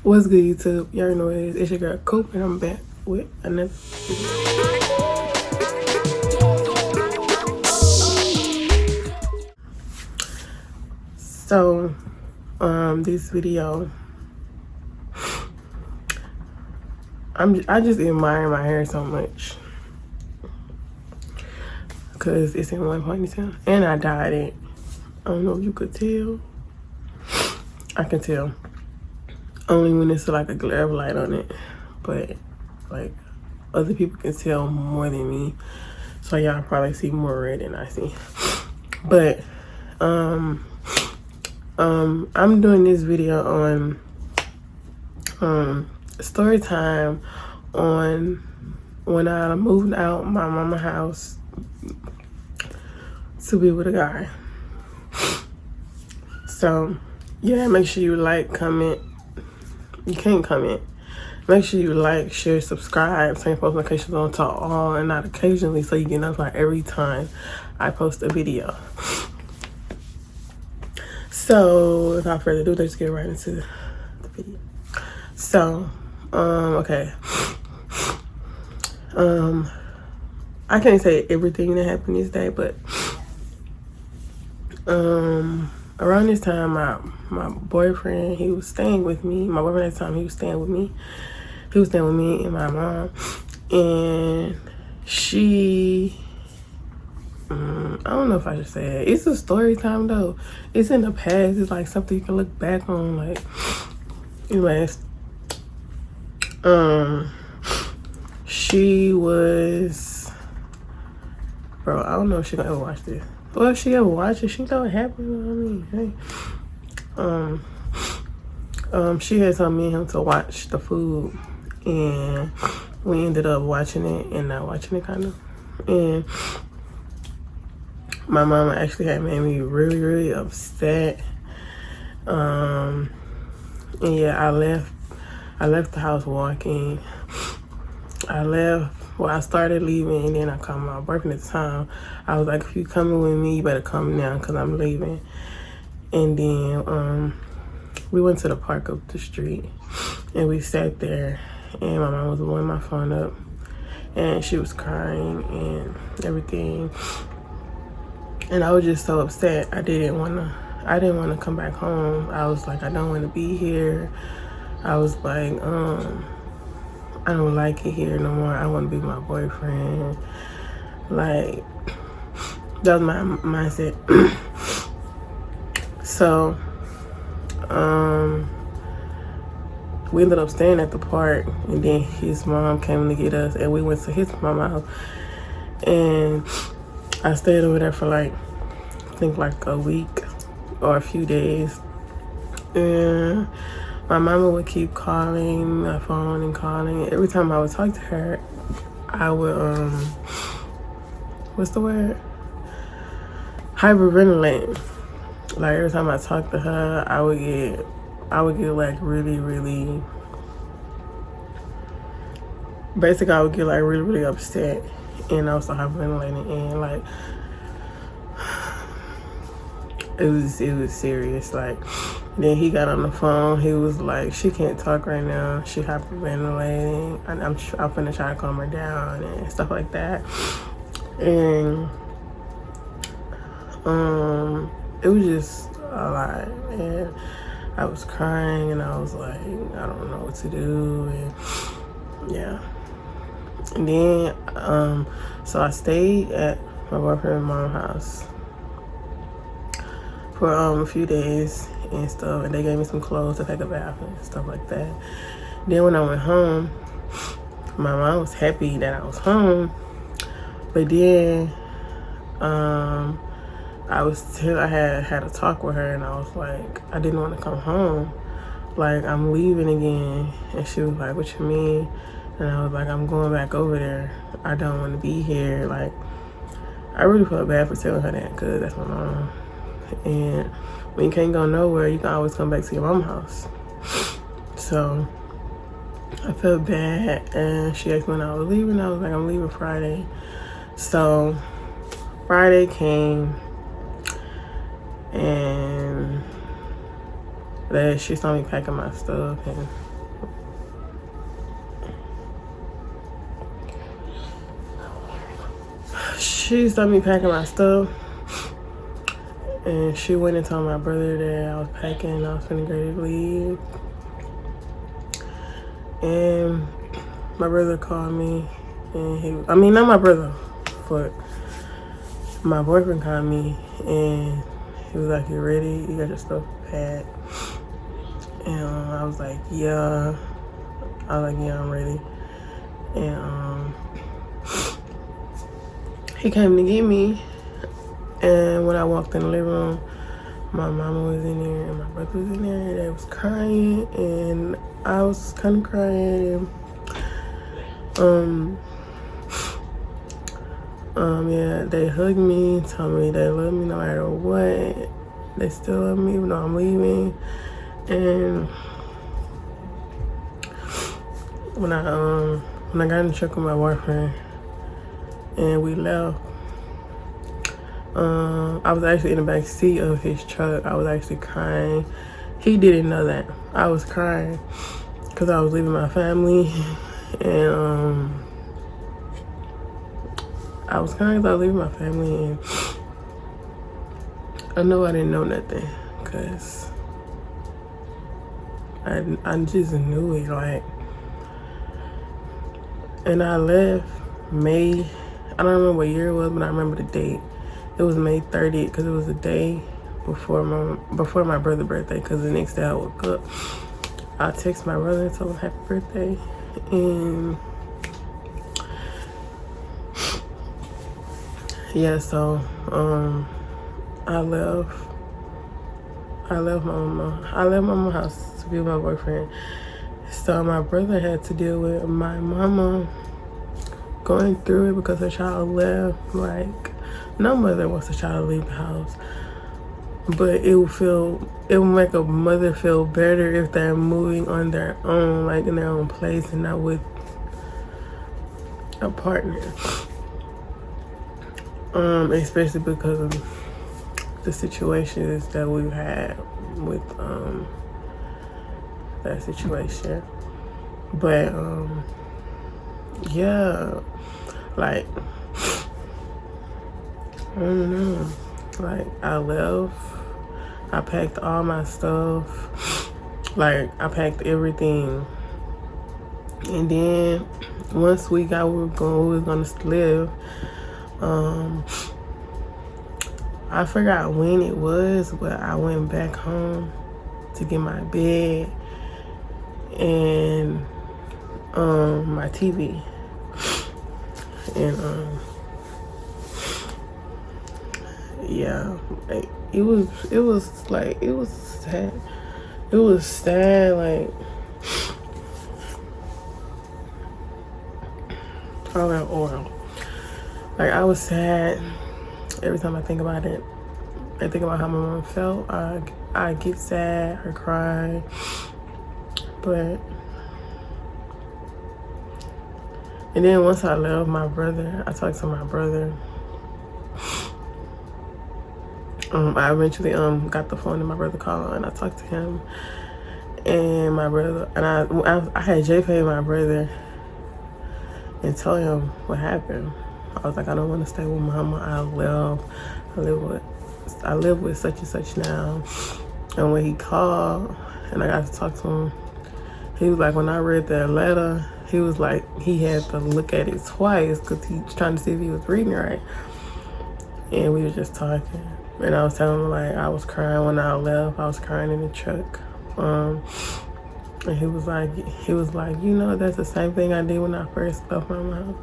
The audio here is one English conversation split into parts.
What's good, YouTube? You already know what it is. It's your girl Coop, and I'm back with another video. So, this video, I just admire my hair so much because it's in one ponytail, and I dyed it. I don't know if you could tell. I can tell only when it's like a glare of light on it, but like other people can tell more than me, so y'all probably see more red than I see. But I'm doing this video on story time on when I moved out my mama's house to be with a guy. So yeah, make sure you like, comment. You can't comment. Make sure you like, share, subscribe, turn post notifications on to all and not occasionally, so you get notified every time I post a video. So without further ado, let's get right into the video. So, okay. I can't say everything that happened this day, but around this time, my boyfriend, he was staying with me. My boyfriend at the time, he was staying with me. He was staying with me and my mom, and she, I don't know if I should say it. It's a story time though. It's in the past. It's like something you can look back on. Like, anyways, she was, bro, I don't know if she gonna ever watch this. Well, if she ever watch it, she know what happened. I mean, hey. She had told me and him to watch the food, and we ended up watching it and not watching it, kind of. And my mama actually had made me really, really upset. And yeah, I left the house walking. I started leaving, and then I called my boyfriend at the time. I was like, if you coming with me, you better come now because I'm leaving. And then we went to the park up the street, and we sat there, and my mom was blowing my phone up, and she was crying and everything. And I was just so upset. I didn't want to come back home. I was like, I don't want to be here. I was like, I don't like it here no more. I want to be with my boyfriend. Like, that was my mindset. So, we ended up staying at the park, and then his mom came to get us, and we went to his mama's house. And I stayed over there for like, I think like a week or a few days. And my mama would keep calling my phone and calling. Every time I would talk to her, I would, what's the word? Hyperventilate. Like every time I talked to her, I would get like really, basically I would get like really upset, and I was so hyperventilating, and like it was serious. Like, then he got on the phone. He was like, she can't talk right now. She hyperventilating. And I'm finna try to calm her down and stuff like that. And it was just a lot. And I was crying, and I was like, I don't know what to do. And yeah. And then so I stayed at my boyfriend's mom's house for a few days and stuff, and they gave me some clothes to take a bath and stuff like that. Then when I went home, my mom was happy that I was home, but then I had a talk with her, and I was like, I didn't want to come home. Like, I'm leaving again. And she was like, what you mean? And I was like, I'm going back over there. I don't want to be here. Like, I really felt bad for telling her that, because that's my mom. And when you can't go nowhere, you can always come back to your mom's house. So I felt bad, and she asked me when I was leaving. I was like, I'm leaving Friday. So Friday came, and she saw me packing my stuff, and she saw me packing my stuff, and she went and told my brother that I was packing and I was finna get ready to leave. And my brother called me, and not my brother, but my boyfriend called me, and he was like, "You ready? You got your stuff packed?" And I was like, "Yeah." I was like, "Yeah, I'm ready." And he came to get me, and when I walked in the living room, my mama was in there and my brother was in there, and they was crying, and I was kind of crying. Yeah, they hugged me, told me they love me no matter what. They still love me even though I'm leaving. And when I got in the truck with my boyfriend and we left, I was actually in the back seat of his truck. I was actually crying. He didn't know that. I was crying because I was leaving my family, and I was crying because I was leaving my family, and I know I didn't know nothing because I just knew it, like. And I left May, I don't remember what year it was, but I remember the date. It was May 30th because it was the day before my brother's birthday, because the next day I woke up. I texted my brother and told him happy birthday, and yeah, so I left my mama's house to be with my boyfriend. So my brother had to deal with my mama going through it because her child left. Like, no mother wants a child to leave the house, but it will make a mother feel better if they're moving on their own, like in their own place, and not with a partner. Especially because of the situations that we've had with that situation. But yeah, like, I don't know. Like, I left. I packed all my stuff. Like, I packed everything. And then once we got where we was gonna live, I forgot when it was, but I went back home to get my bed and my TV. And yeah, like, it was sad. It was sad, like, all that oil. Like, I was sad. Every time I think about it, I think about how my mom felt. I get sad or cry. But, and then once I left my brother, I talked to my brother. I eventually got the phone and my brother called, and I talked to him. And my brother, and I had JPay my brother and told him what happened. I was like, I don't want to stay with mama. I live with such and such now. And when he called and I got to talk to him, he was like, when I read that letter, he was like, he had to look at it twice because he was trying to see if he was reading right. And we were just talking. And I was telling him, like, I was crying when I left. I was crying in the truck. And he was like, you know, that's the same thing I did when I first left my mom.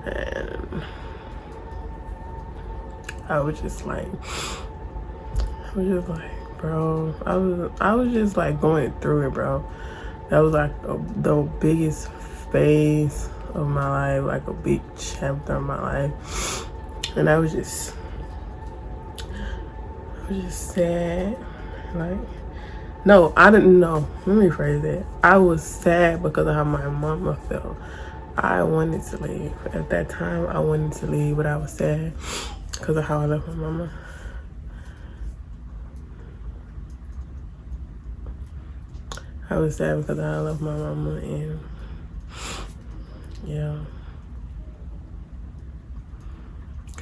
And I was just like, bro, I was just like going through it, bro. That was like the biggest phase of my life, like a big chapter of my life. And I was just sad. Like, no, I didn't know. Let me rephrase it. I was sad because of how my mama felt. I wanted to leave. At that time, I wanted to leave, but I was sad because of how I left my mama. I was sad because I left my mama, and yeah.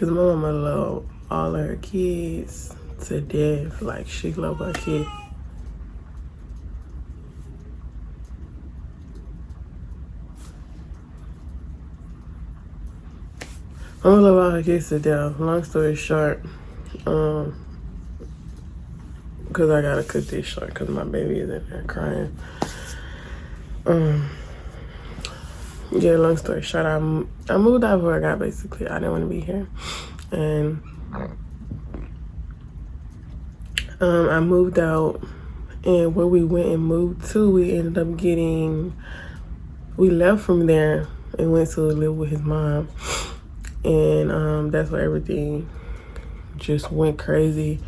Cause my mama love all of her kids to death. Like, she love her kid. I'm gonna love all her kids to death. Long story short, cause I gotta cut this short cause my baby is in there crying. Yeah, long story short, I moved out of where I got, basically. I didn't want to be here. And I moved out, and where we went and moved to, we ended up we left from there and went to live with his mom. And that's where everything just went crazy.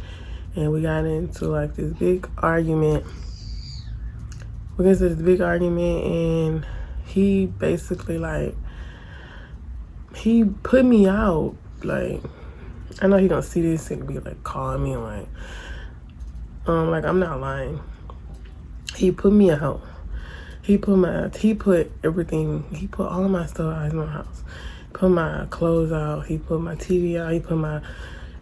And we got into like this big argument. And he basically, like, he put me out. Like, I know he gonna see this and be like calling me, like I'm not lying. He put me out. He put everything, he put all of my stuff out of my house. Put my clothes out, he put my TV out, he put my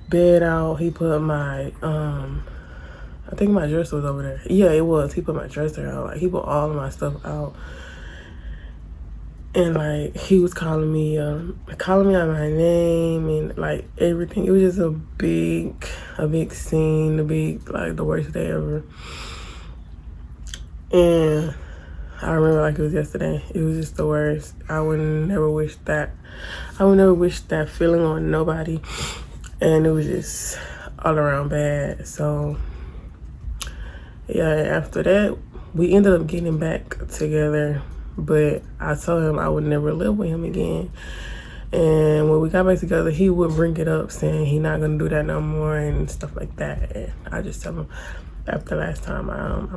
bed out, he put my I think my dresser was over there. Yeah, it was. He put my dresser out. Like, he put all of my stuff out. And like, he was calling me out my name and like everything. It was just a big scene, like the worst day ever. And I remember like it was yesterday. It was just the worst. I would never wish that feeling on nobody. And it was just all around bad. So yeah, after that, we ended up getting back together. But I told him I would never live with him again. And when we got back together, he would bring it up, saying he's not gonna do that no more and stuff like that. And I just tell him after last time, I don't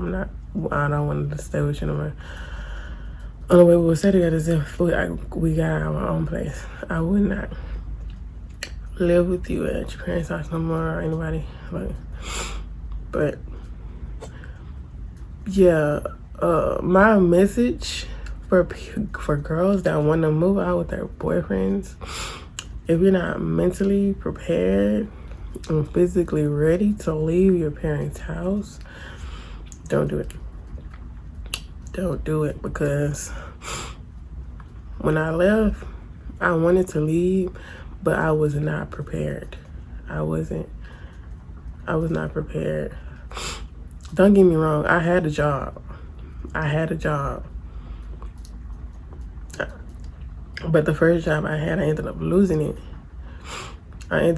want to stay with you no more. Only way we would stay together is if we got our own place. I would not live with you at your parents' house no more or anybody. But yeah, my message for girls that want to move out with their boyfriends, if you're not mentally prepared and physically ready to leave your parents' house, don't do it. Don't do it, because when I left, I wanted to leave, but I was not prepared. I was not prepared. Don't get me wrong, I had a job. But the first job I had, I ended up losing it. I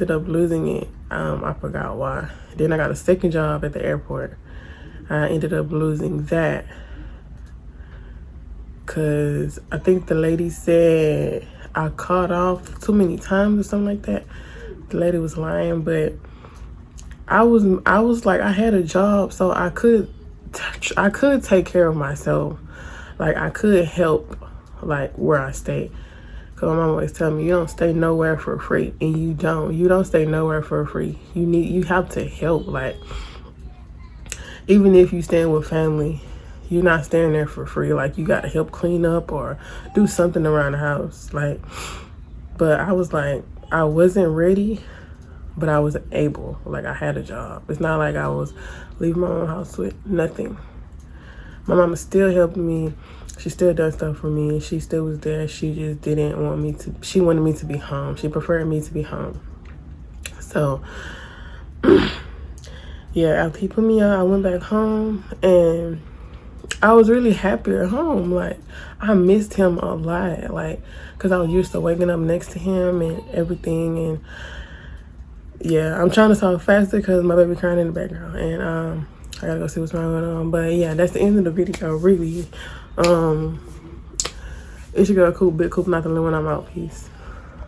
forgot why. Then I got a second job at the airport. I ended up losing that because I think the lady said I called off too many times or something like that. The lady was lying, but I was like, I had a job, so I could take care of myself. Like, I could help, like, where I stay. Cause my mom always tell me, you don't stay nowhere for free, and you don't stay nowhere for free. You have to help. Like, even if you staying with family, you're not staying there for free. Like, you got to help clean up or do something around the house. Like, but I was like, I wasn't ready, but I was able. Like, I had a job. It's not like I was leaving my own house with nothing. My mama still helped me. She still does stuff for me. She still was there. She just didn't want me to. She wanted me to be home. She preferred me to be home. So, yeah, after he put me out, I went back home, and I was really happy at home. Like, I missed him a lot. Like, because I was used to waking up next to him and everything. And yeah, I'm trying to talk faster because my baby crying in the background. And I gotta go see what's going on. But yeah, that's the end of the video, really. It's your girl Coop, Big Coop, not the only one. I'm out. Peace.